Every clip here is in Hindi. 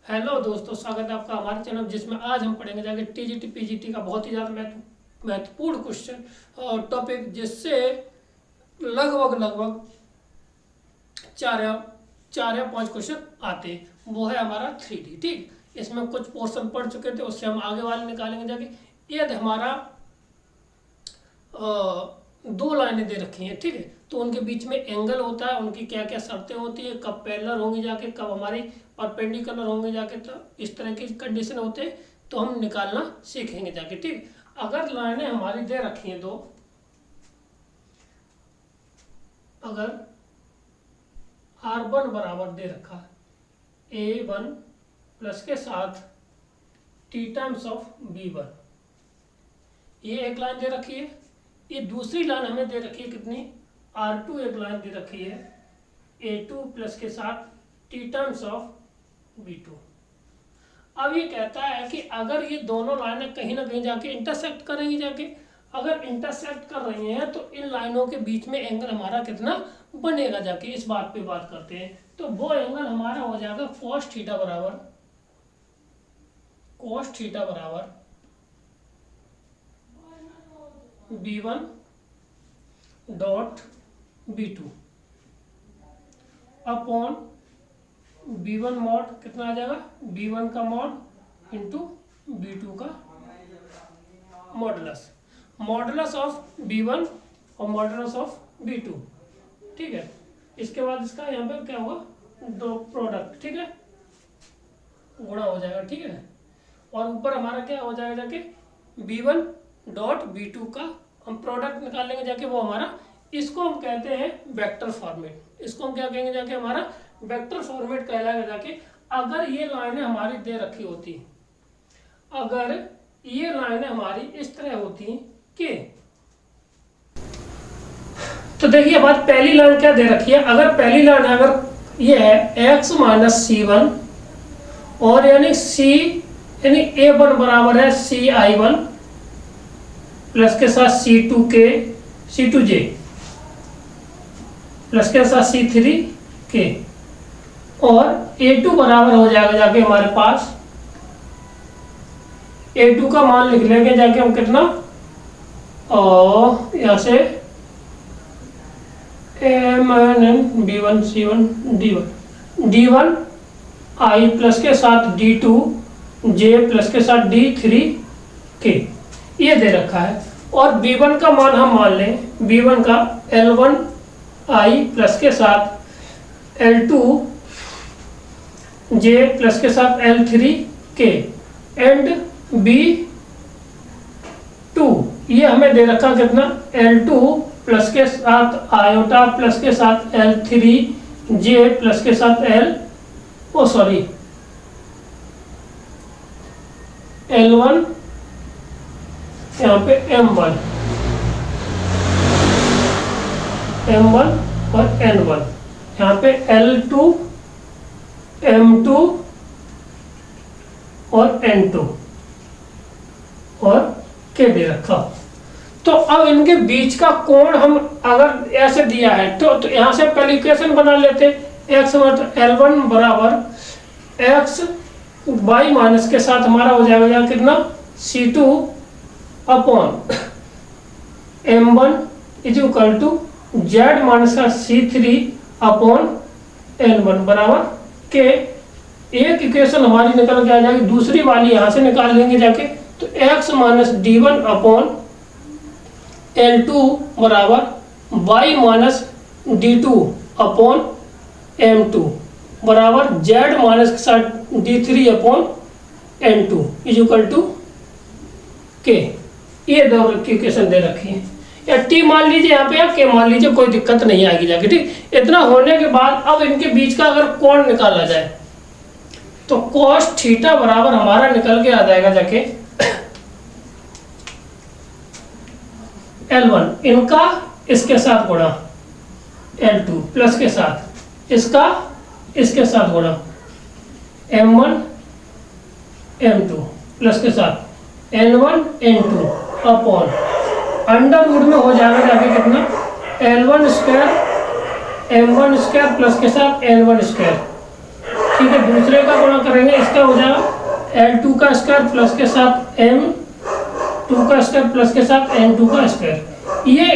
हेलो दोस्तों, स्वागत है आपका हमारे चैनल जिसमें आज हम पढ़ेंगे जाके टीजीटी पीजीटी का बहुत ही ज़्यादा महत्वपूर्ण क्वेश्चन और टॉपिक, जिससे लगभग चार या पांच क्वेश्चन आते हैं। वो है हमारा 3D। ठीक, इसमें कुछ पोर्शन पढ़ चुके थे, उससे हम आगे वाले निकालेंगे जाके। यदि हमारा दो लाइनें दे रखी हैं, ठीक है, तो उनके बीच में एंगल होता है, उनकी क्या क्या शर्तें होती है, कब पैरेलल होंगी जाके, कब हमारी परपेंडिकुलर होंगे जाके, तो इस तरह की कंडीशन होते हैं, तो हम निकालना सीखेंगे जाके। ठीक, अगर लाइनें हमारी दे रखी हैं दो, अगर R1 बराबर दे रखा है A1 प्लस के साथ T टाइम्स ऑफ B1, ये एक लाइन दे रखी है। ये दूसरी लाइन हमें दे रखी है कितनी, R2 एक लाइन दे रखी है A2 प्लस के साथ T टाइम्स ऑफ B2। अब ये कहता है कि अगर ये दोनों लाइनें कहीं ना कहीं जाके इंटरसेक्ट करेंगी जाके, अगर इंटरसेक्ट कर रही हैं तो इन लाइनों के बीच में एंगल हमारा कितना बनेगा जाके, इस बात पे बात करते हैं। तो वो एंगल हमारा हो जाएगा cos थीटा बराबर B1 dot B2 upon B1 mod, कितना आ जाएगा, B1 का मॉड इंटू B2 का मॉडुलस ऑफ B1 और मॉडुलस ऑफ B2। ठीक है, इसके बाद इसका यहाँ पे क्या होगा, दो प्रोडक्ट, ठीक है, गुणा हो जाएगा। ठीक है, और ऊपर हमारा क्या हो जाएगा जाके B1 डॉट B2 का हम प्रोडक्ट निकाल लेंगे जाके, वो हमारा, इसको हम कहते हैं वेक्टर फॉर्मेट। इसको हम क्या कहेंगे जाके, हमारा वेक्टर फॉर्मेट कहलाएगा जाके। अगर ये लाइनें हमारी दे रखी होती, अगर ये लाइनें हमारी इस तरह होती कि, तो देखिए बात, पहली लाइन क्या दे रखी है, अगर पहली लाइन अगर ये है x माइनस C1 और यानी A1 बराबर है CI1 प्लस के साथ C2J प्लस के साथ C3K, और A2 बराबर हो जाएगा जाके हमारे पास, A2 का मान लिख लेंगे जाके हम कितना, और यहाँ से B1 C1 D1 I plus के साथ D2 J प्लस के साथ D3K, ये दे रखा है। और B1 का मान हम मान लें, B1 का L1 I प्लस के साथ L2 J प्लस के साथ L3K एंड B2, ये हमें दे रखा कितना, L2 प्लस के साथ आयोटा प्लस के साथ L3J प्लस के साथ L1 यहाँ पे M1 और N1, यहाँ पे L2 M2 और N2 और K दे रखा। तो अब इनके बीच का कोण हम अगर ऐसे दिया है तो यहाँ से पहले इक्वेशन बना लेते, x L1 बराबर x y माइनस के साथ हमारा हो जाएगा कितना, C2 upon M1 is equal to Z minus का C3 अपॉन N1 बराबर K। एक इक्वेशन हमारी निकल के आ जाएगी, दूसरी वाली यहाँ से निकाल लेंगे जाके, तो x minus D1 upon L2 बराबर y minus D2 upon M2 बराबर Z माइनस के साथ D3 upon N2 is equal to K। ये दो इक्वेशन दे रखी है, या T मान लीजिए यहाँ पे, या K मान लीजिए, कोई दिक्कत नहीं आएगी जाके। ठीक, इतना होने के बाद अब इनके बीच का अगर कोण निकाला जाए तो cos थीटा बराबर हमारा निकल के आ जाएगा जाके L1 इनका इसके साथ गुणा L2 प्लस के साथ इसका इसके साथ गुणा M1 M2 प्लस के साथ N1 N2 upon under root में हो जाएगा जाके कितना, L1 square M1 square plus के साथ N1 स्क्वायर ठीक है, दूसरे का गुणा करेंगे, इसका हो जाएगा L2 का स्क्वायर प्लस के साथ M2 का स्क्वायर प्लस के साथ N2 का स्क्वायर। ये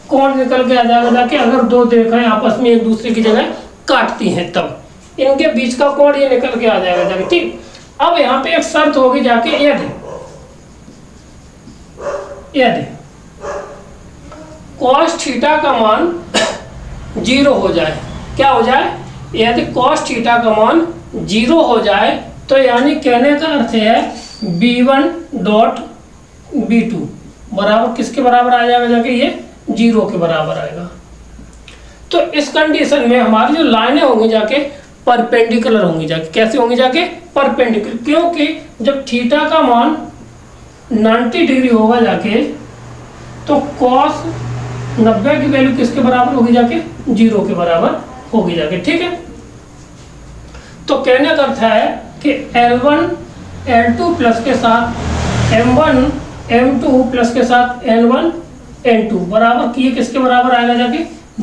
कोण निकल के आ जाएगा जाके, अगर दो रेखाएं आपस में एक दूसरे की जगह काटती हैं तब इनके बीच का कोण ये निकल के आ जाएगा जाके। ठीक, अब यहाँ पे एक शर्त होगी जाके, यदि cos थीटा का मान 0 हो जाए, क्या हो जाए, यदि cos थीटा का मान 0 हो जाए तो यानी कहने का अर्थ है b1 डॉट b2 बराबर किसके बराबर आ जाएगा जाके, ये 0 के बराबर आएगा। तो इस कंडीशन में हमारी जो लाइनें होंगी जाके परपेंडिकुलर होंगी जाके, कैसे होंगी जाके, परपेंडिकुलर, क्योंकि जब थीटा का मान 90 डिग्री होगा जाके तो cos 90 की वैल्यू किसके बराबर होगी जाके, 0 के बराबर होगी जाके। ठीक है, तो कहने का अर्थ है कि L1 L2 प्लस के साथ M1 M2 प्लस के साथ N1 N2 बराबर किए किसके बराबर आएगा जाके,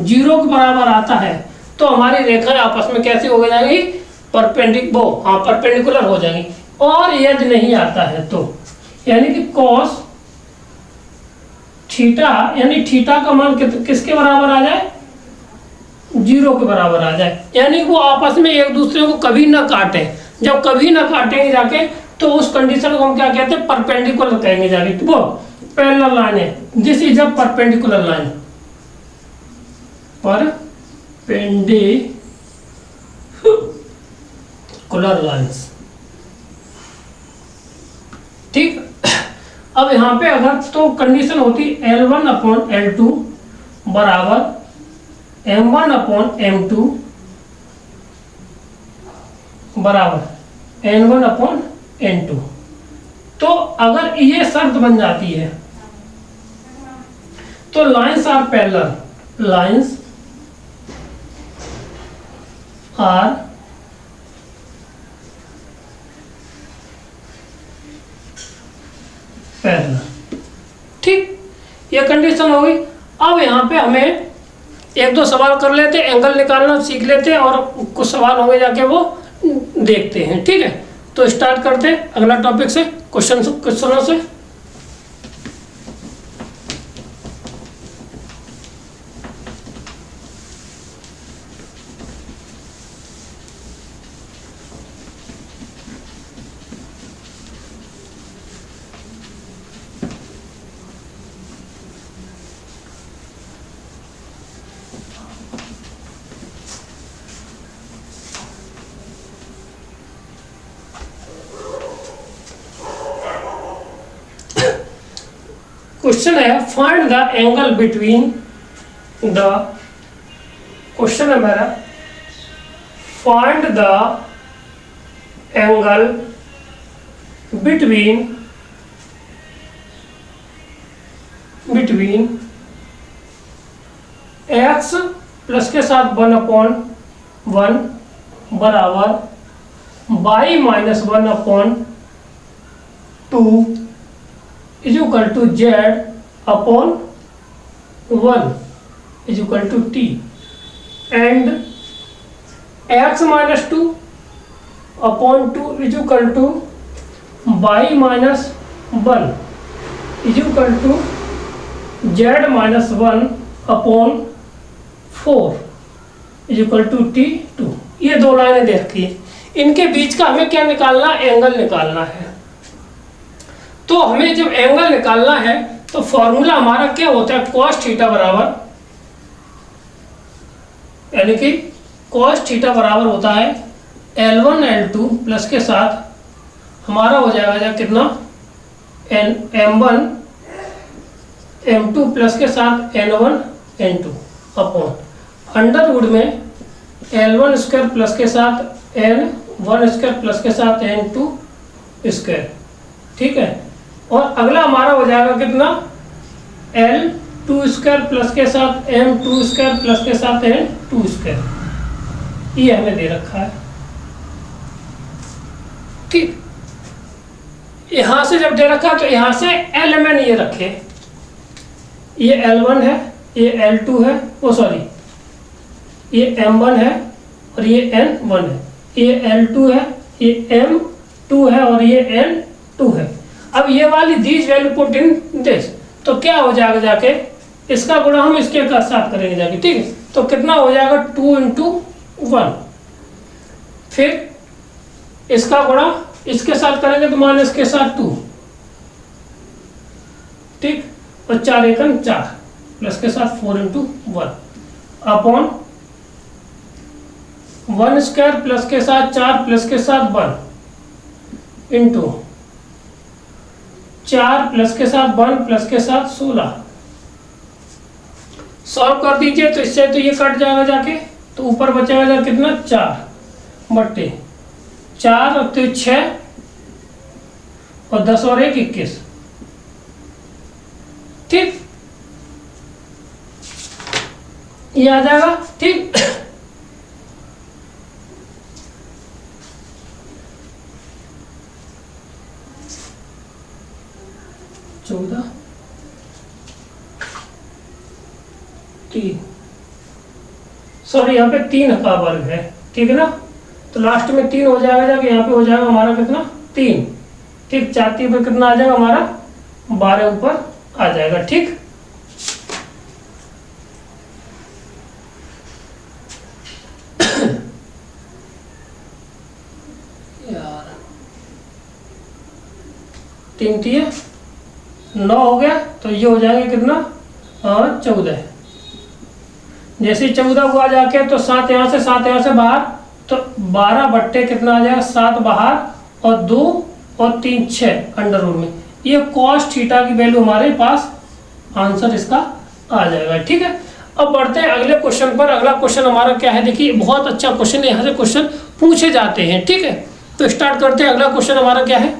0 के बराबर आता है। तो हमारी रेखाएं आपस में कैसे हो जाएंगी, परपेंडिकुलर हो जाएंगी। और यदि नहीं आता है तो यानी कि cos थीटा यानी थीटा का मान किसके बराबर आ जाए, 0 के बराबर आ जाए, यानी वो आपस में एक दूसरे को कभी ना काटे। जब कभी ना काटेंगे जाके तो उस कंडीशन को हम क्या कहते हैं, परपेंडिकुलर कहेंगे जाके। तो वो पैरेलल लाइन है, this is a perpendicular line, perpendicular lines. ठीक, अब यहाँ पे अगर तो कंडीशन होती L1 अपॉन L2 बराबर M1 अपॉन M2 बराबर N1 अपॉन N2। तो अगर ये शर्त बन जाती है तो lines are parallel, lines are parallel. ठीक, ये कंडीशन हो गई। अब यहाँ पे हमें एक दो सवाल कर लेते, एंगल निकालना सीख लेते और कुछ सवाल होंगे जाके वो देखते हैं। ठीक है, तो स्टार्ट करते हैं अगला टॉपिक से, क्वेश्चनों से। क्वेश्चन है find the angle between the, question है मेरा find the angle between x plus के साथ 1/1 बराबर y minus 1/2 is equal to z upon 1 is equal to t, and x minus 2 upon 2 is equal to y minus 1 is equal to z minus 1 upon 4 is equal to t2। ये दो लाइनें दे रखी है, इनके बीच का हमें क्या निकालना, एंगल निकालना है। तो हमें जब एंगल निकालना है तो फॉर्मूला हमारा क्या होता है, cos थीटा बराबर, यानी कि cos थीटा बराबर होता है L1 L2 प्लस के साथ हमारा हो जाएगा कितना, M1 M2 प्लस के साथ N1 N2 अपॉन अंडरवुड में L1 स्क्वायर प्लस के साथ N1 स्क्वायर प्लस के साथ N2 स्क्वायर। ठीक है, और अगला हमारा हो जाएगा कितना, L2 स्क्वायर प्लस के साथ M2 स्क्वायर प्लस के साथ N2 स्क्वायर। ये हमें दे रखा है। ठीक, यहां से जब दे रखा तो यहां से एलिमेंट ये रखे, ये L1 है, ये L2 है, वो सॉरी ये M1 है और ये N1 है, ये L2 है, ये M2 है और ये N2 है। अब ये वाली these value put in this, तो क्या हो जाएगा जाके इसका गुणा हम इसके साथ करेंगे जाके, ठीक है। तो कितना हो जाएगा 2 × 1, फिर इसका गुणा इसके साथ करेंगे तो माइनस के साथ 2, ठीक, और 4 × 4 प्लस के साथ 4 × 1 अपॉन 1² प्लस के साथ 4 प्लस के साथ 1 इंटू 4 प्लस के साथ 1 प्लस के साथ 16। सॉल्व कर दीजिए तो इससे तो ये कट जाएगा जाके, तो ऊपर बचेगा जा कितना 4 बट्टे 4 और 6 और 10 और 1 21, ठीक, ये आ जाएगा, ठीक। चौदह 3, सॉरी यहाँ पे 3 का वर्ग है, ठीक है ना, तो लास्ट में 3 हो जाएगा जाके, यहाँ पे हो जाएगा हमारा कितना 3, ठीक, 4 3 पे कितना आ जाएगा हमारा 12 ऊपर आ जाएगा, ठीक। यार 3 3 9 हो गया, तो ये हो जाएगा कितना 14। जैसे 14 हुआ जाके तो 7 यहाँ से 7 यहाँ से बाहर, तो 12 बट्टे कितना आ जाएगा 7 बाहर और 2 और 3 6 अंडर रूट में, ये कॉस थीटा की वैल्यू हमारे पास आंसर इसका आ जाएगा, ठीक है। अब बढ़ते हैं अगले क्वेश्चन पर। अगला क्वेश्चन हमारा क्या है, देखिए बहुत अच्छा क्वेश्चन है, यहाँ से क्वेश्चन पूछे जाते हैं, ठीक है। तो स्टार्ट करते हैं। अगला क्वेश्चन हमारा क्या है,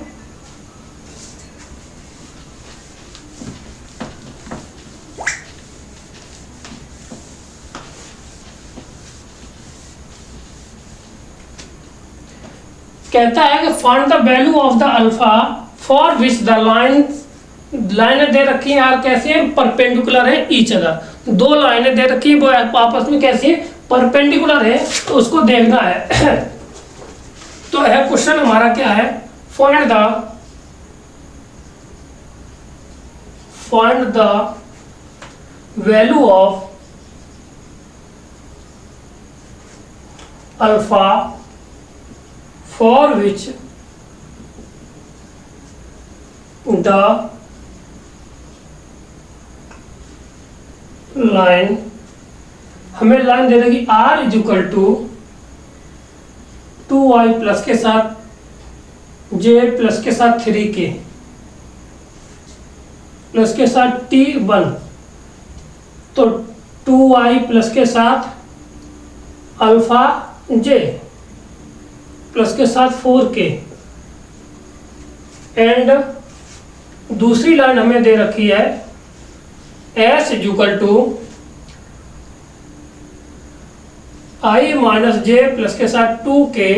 कहता है कि find the value of the alpha for which the लाइनें दे रखी हैं यार, कैसी है परपेंडिकुलर है ईच अदर। 2 लाइनें दे रखी हैं वो आपस में कैसी है परपेंडिकुलर है, तो उसको देखना है। तो है क्वेश्चन हमारा क्या है, find the value of alpha for which the line, हमें लाइन दे देगी r = 2y प्लस के साथ j प्लस के साथ 3k प्लस के साथ t1, तो 2y प्लस के साथ अल्फा j प्लस के साथ 4k, एंड दूसरी लाइन हमें दे रखी है s = i - j प्लस के साथ 2k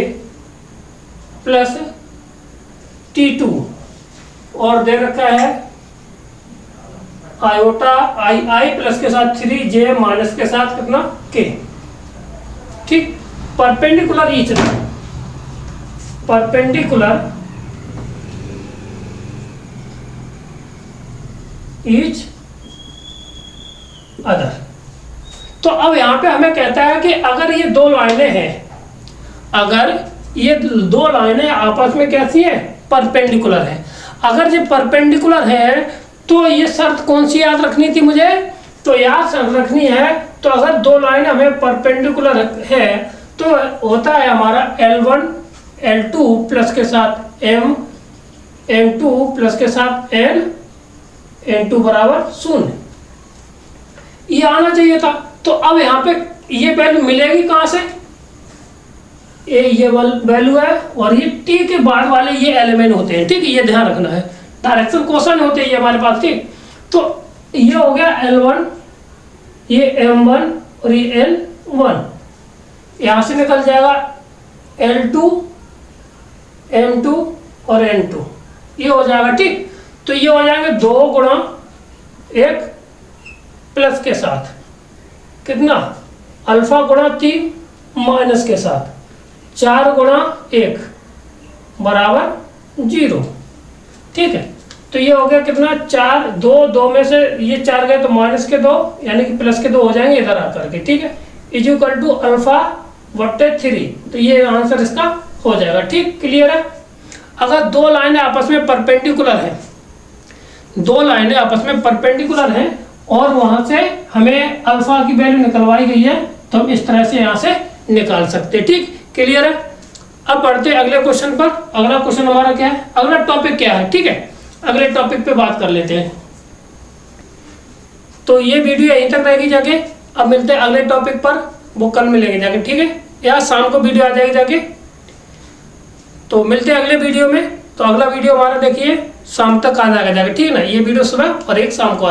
प्लस t2, और दे रखा है आयोटा i प्लस के साथ 3j माइनस के साथ कितना k, ठीक। Perpendicular each other, perpendicular each other. तो अब यहां पे हमें कहता है कि अगर ये 2 लाइनें हैं, अगर ये 2 लाइनें आपस में कैसी हैं परपेंडिकुलर है, अगर ये परपेंडिकुलर है तो ये शर्त कौन सी याद रखनी थी मुझे, तो याद शर्त रखनी है, तो अगर 2 लाइन हमें परपेंडिकुलर है तो होता है हमारा L1 L2 प्लस के साथ M2 प्लस के साथ N2 बराबर 0, ये आना चाहिए था। तो अब यहाँ पे ये वैल्यू मिलेगी कहाँ से, ये वैल्यू है और ये t के बाद वाले ये एलिमेंट होते हैं, ठीक है, ये ध्यान रखना है, डायरेक्शन क्वेश्चन होते हैं ये हमारे पास, ठीक। तो ये हो गया L1, ये M1 और ये N1, यहाँ से निकल जाएगा L2 M2 और N2, ये हो जाएगा, ठीक। तो ये हो जाएंगे 2 गुणा 1 प्लस के साथ कितना अल्फा गुणा 3 माइनस के साथ 4 गुणा 1 बराबर 0। ठीक है, तो ये हो गया कितना 4, 2 में से ये 4 गए तो माइनस के 2 यानी कि प्लस के 2 हो जाएंगे इधर आकर के। ठीक है, इज इक्वल टू अल्फा बट्टे 3, तो ये आंसर इसका हो जाएगा। ठीक, क्लियर है। अगर दो लाइनें आपस में परपेंडिकुलर हैं, दो लाइनें आपस में परपेंडिकुलर हैं और वहां से हमें अल्फा की वैल्यू निकलवाई गई है, तो हम इस तरह से यहाँ से निकाल सकते हैं। ठीक, क्लियर है। अब बढ़ते हैं अगले क्वेश्चन पर। अगला क्वेश्चन हमारा क्या है, अगला टॉपिक क्या है। ठीक है, अगले टॉपिक पे बात कर लेते हैं। तो ये वीडियो यहीं तक रहेगी जाके, अब मिलते हैं अगले टॉपिक पर, वो कल मिलेंगे जाके। ठीक है, या शाम को वीडियो आ जाएगी जाके, तो मिलते हैं अगले वीडियो में। तो अगला वीडियो हमारा देखिए शाम तक आ जाएगा जाके। ठीक है ना, ये वीडियो सुबह और एक शाम को आ